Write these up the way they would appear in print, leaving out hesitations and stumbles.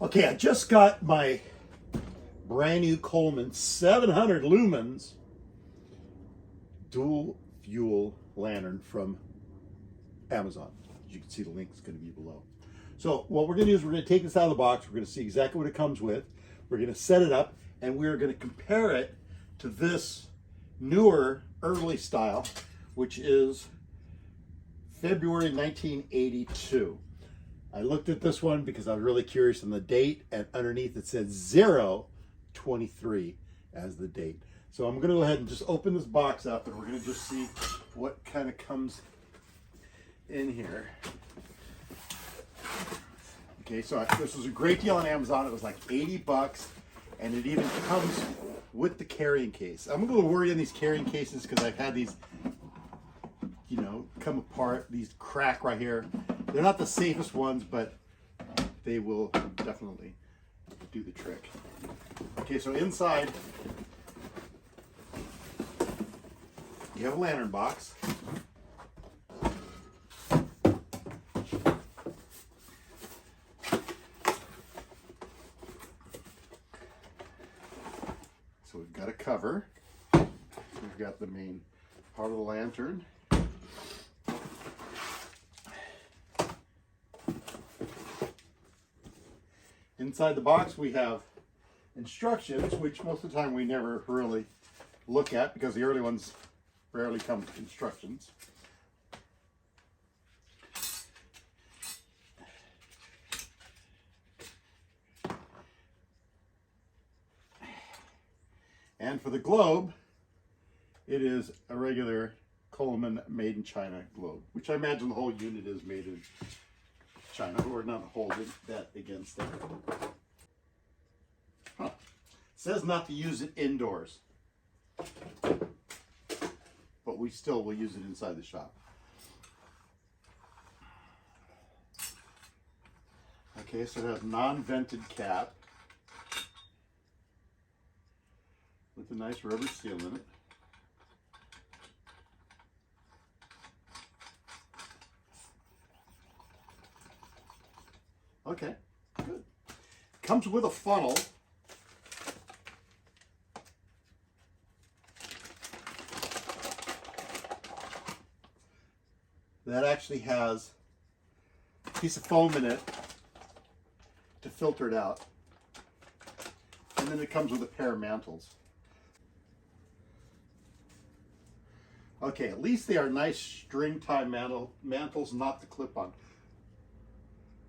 Okay, I just got my brand new Coleman 700 lumens dual fuel lantern from Amazon. As you can see, the link is going to be below. So what we're going to do is we're going to take this out of the box. We're going to see exactly what it comes with. We're going to set it up, and we're going to compare it to this newer early style, which is February 1982. I looked at this one because I was really curious on the date, and underneath it said 0/23 as the date. So I'm going to go ahead and just open this box up, and we're going to just see what kind of comes in here. Okay, so this was a great deal on Amazon. It was like 80 bucks, and it even comes with the carrying case. I'm a little worried on these carrying cases because I've had these, you know, come apart. These crack right here. They're not the safest ones, but they will definitely do the trick. Okay, so inside you have a lantern box. So we've got a cover. We've got the main part of the lantern. Inside the box we have instructions, which most of the time we never really look at because the early ones rarely come with instructions. And for the globe, it is a regular Coleman made in China globe, which I imagine the whole unit is made in China. We're not holding that against that. Huh. It says not to use it indoors, but we still will use it inside the shop. Okay, so it has non-vented cap with a nice rubber seal in it. Okay, good. Comes with a funnel. That actually has a piece of foam in it to filter it out. And then it comes with a pair of mantles. Okay, at least they are nice string tie mantles, not the clip-on.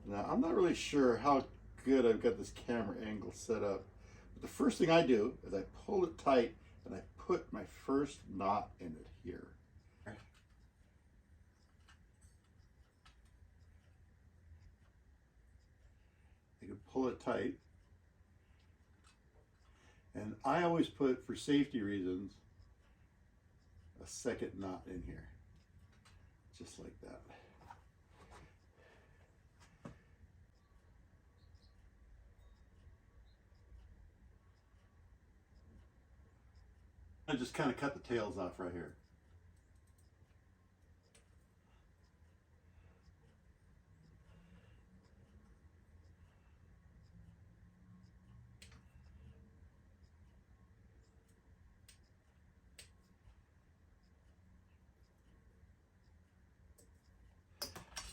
Now, I'm not really sure how good I've got this camera angle set up. But the first thing I do is I pull it tight and I put my first knot in it here. I can pull it tight. And I always put, for safety reasons, a second knot in here. Just like that. I just kind of cut the tails off right here.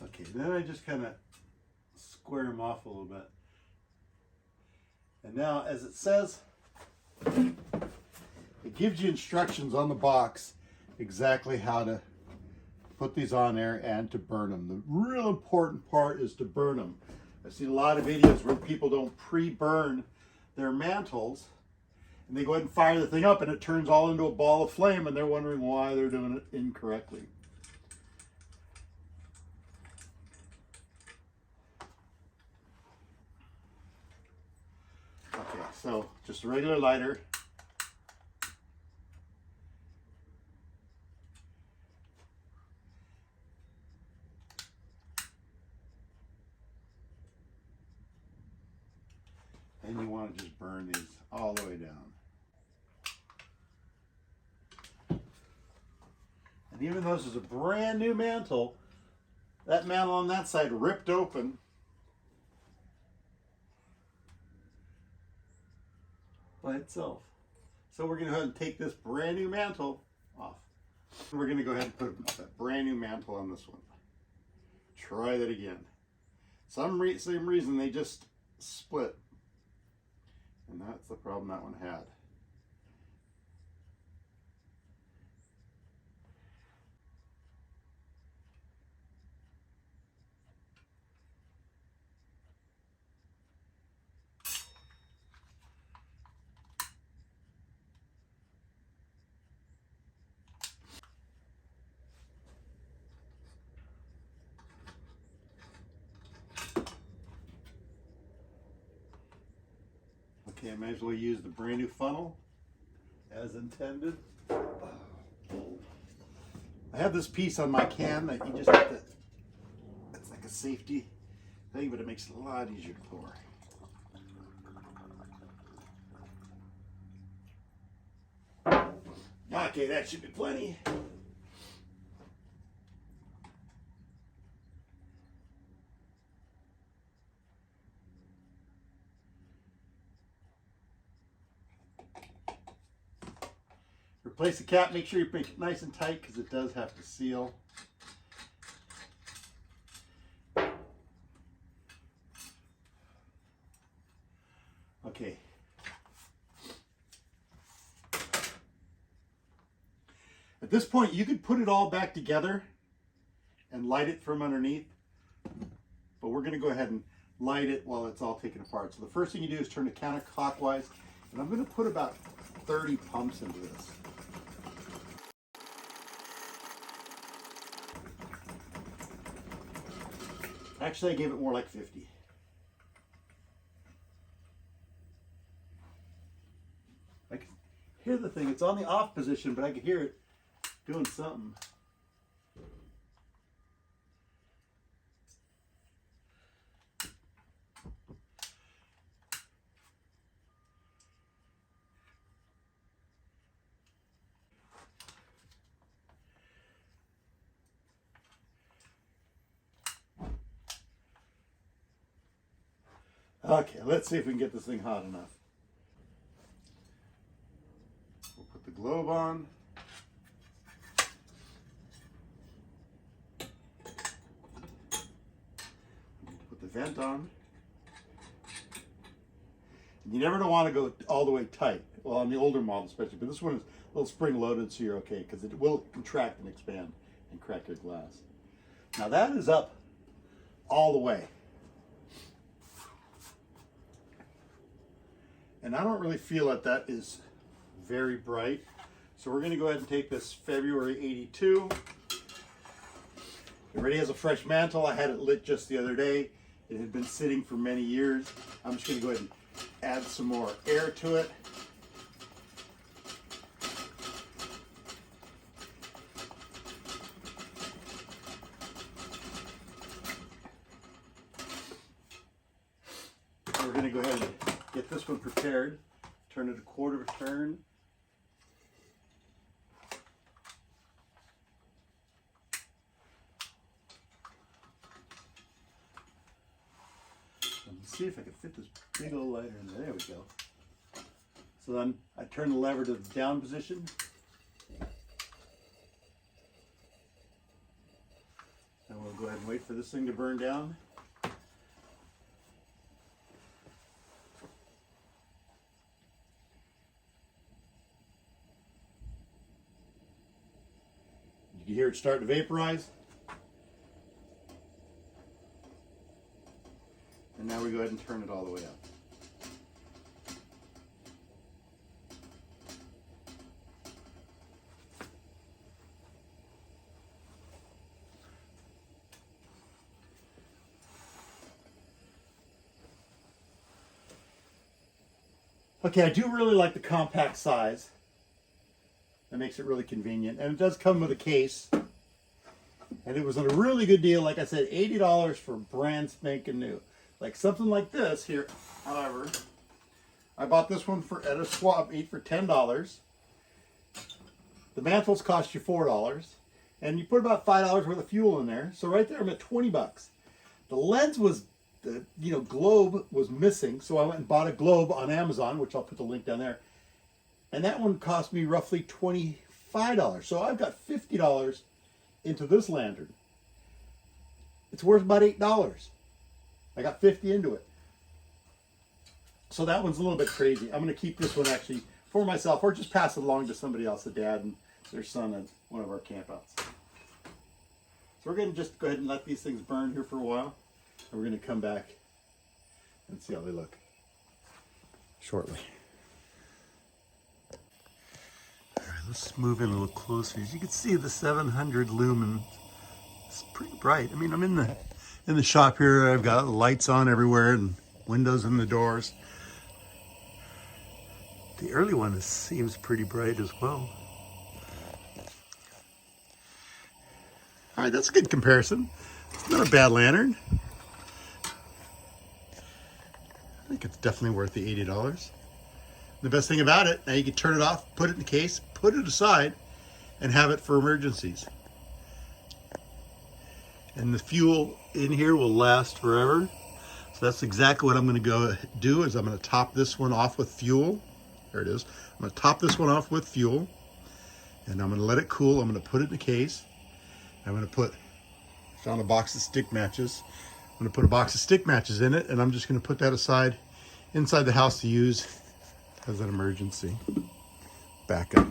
Okay, then I just kind of square them off a little bit. And now, as it says, it gives you instructions on the box exactly how to put these on there and to burn them. The real important part is to burn them. I've seen a lot of videos where people don't pre-burn their mantles and they go ahead and fire the thing up and it turns all into a ball of flame and they're wondering why they're doing it incorrectly. Okay, so just a regular lighter. And you want to just burn these all the way down. And even though this is a brand new mantle, that mantle on that side ripped open by itself. So we're going to go ahead and take this brand new mantle off. We're going to go ahead and put that brand new mantle on this one. Try that again. Same reason they just split. And that's the problem that one had. Okay, I might as well use the brand new funnel as intended. I have this piece on my can that you just have to, it's like a safety thing, but it makes it a lot easier to pour. Okay, that should be plenty. Replace the cap, make sure you make it nice and tight because it does have to seal. Okay. At this point, you could put it all back together and light it from underneath, but we're going to go ahead and light it while it's all taken apart. So the first thing you do is turn it counterclockwise, and I'm going to put about 30 pumps into this. Actually, I gave it more like 50. I can hear the thing. It's on the off position, but I can hear it doing something. Okay, let's see if we can get this thing hot enough. We'll put the globe on. Put the vent on. And you never want to go all the way tight. Well, on the older model especially, but this one is a little spring loaded, so you're okay, because it will contract and expand and crack your glass. Now that is up all the way. And I don't really feel that that is very bright. So we're going to go ahead and take this February 82. It already has a fresh mantle. I had it lit just the other day. It had been sitting for many years. I'm just going to go ahead and add some more air to it. We're going to go ahead and get this one prepared. Turn it a quarter of a turn. See if I can fit this big old lighter in there. There we go. So then I turn the lever to the down position. And we'll go ahead and wait for this thing to burn down. You can hear it starting to vaporize. And now we go ahead and turn it all the way up. Okay, I do really like the compact size. That makes it really convenient. And it does come with a case. And it was a really good deal. Like I said, $80 for brand spanking new. Like something like this here, however, I bought this one at a swap meet for $10. The mantles cost you $4, and you put about $5 worth of fuel in there. So right there, I'm at 20 bucks. The lens was the globe was missing, so I went and bought a globe on Amazon, which I'll put the link down there. And that one cost me roughly $25. So I've got $50 into this lantern. It's worth about $8. I got 50 into it. So that one's a little bit crazy. I'm going to keep this one actually for myself, or just pass it along to somebody else, a dad and their son at one of our campouts. So we're going to just go ahead and let these things burn here for a while. And we're going to come back and see how they look shortly. All right, let's move in a little closer. As you can see, the 700 lumen is pretty bright. I mean, I'm in the shop here. I've got lights on everywhere and windows in the doors. The early one seems pretty bright as well. All right, that's a good comparison. It's not a bad lantern. I think it's definitely worth the $80. The best thing about it, now you can turn it off, put it in the case, put it aside, and have it for emergencies. And the fuel in here will last forever. So that's exactly what I'm going to go do, is I'm going to top this one off with fuel. There it is. I'm going to top this one off with fuel, and I'm going to let it cool. I'm going to put it in the case. I'm going to found a box of stick matches. I'm going to put a box of stick matches in it, and I'm just going to put that aside inside the house to use as an emergency backup.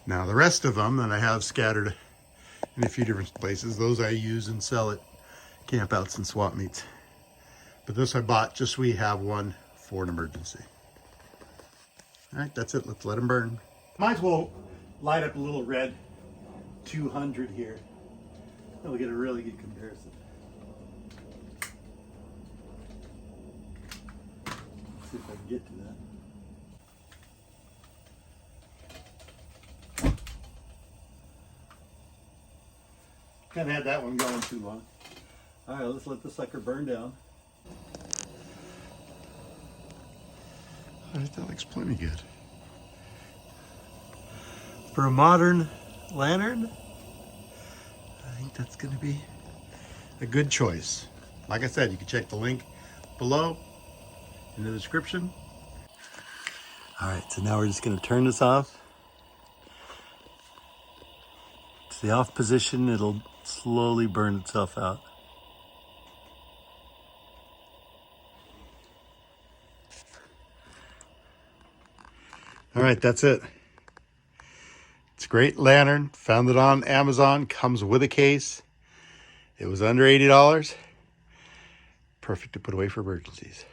Now the rest of them that I have scattered in a few different places, those I use and sell at campouts and swap meets. But this I bought just so we have one for an emergency. All right, that's it. Let's let them burn. Might as well light up a little red 200 here. Then we'll get a really good comparison. Let's see if I can get to that. Can't have that one going too long. All right, let's let the sucker burn down. All right, that looks plenty good. For a modern lantern, I think that's going to be a good choice. Like I said, you can check the link below in the description. All right, so now we're just going to turn this off. It's the off position. It'll slowly burn itself out. All right, that's it. It's a great lantern. Found it on Amazon. Comes with a case. It was under $80. Perfect to put away for emergencies.